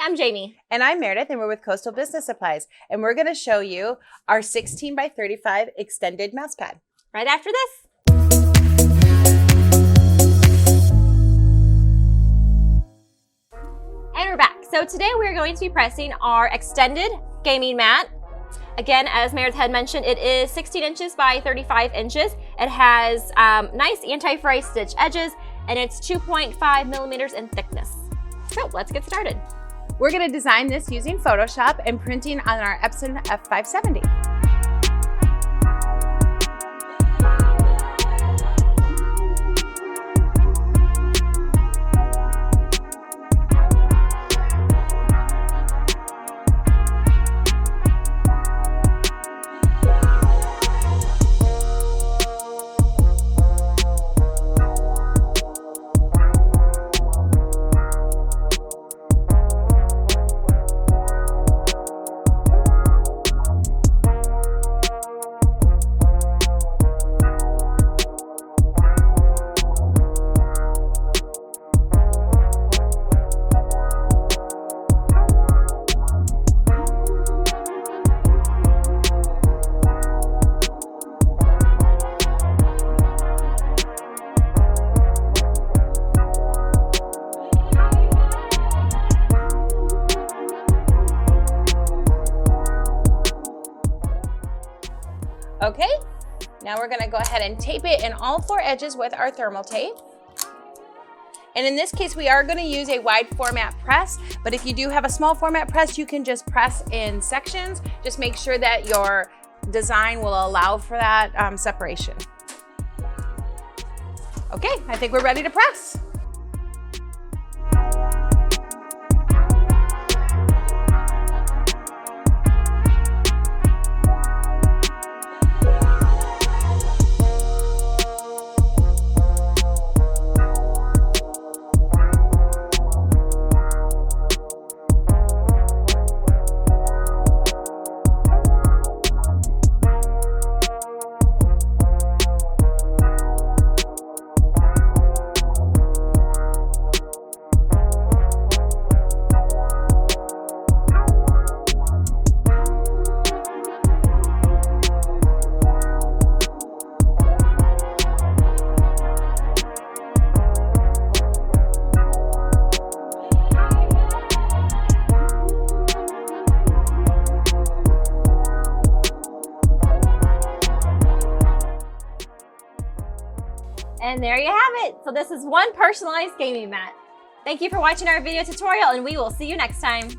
I'm Jamie. And I'm Meredith, and we're with Coastal Business Supplies. And we're going to show you our 16 by 35 extended mouse pad. Right after this. And we're back. So today we're going to be pressing our extended gaming mat. Again, as Meredith had mentioned, it is 16 inches by 35 inches. It has nice anti-fray stitch edges, and it's 2.5 millimeters in thickness. So let's get started. We're going to design this using Photoshop and printing on our Epson F570. Okay, now we're gonna go ahead and tape it in all 4 edges with our thermal tape. And in this case, we are gonna use a wide format press, but if you do have a small format press, you can just press in sections. Just make sure that your design will allow for that separation. Okay, I think we're ready to press. And there you have it. So this is one personalized gaming mat. Thank you for watching our video tutorial, and we will see you next time.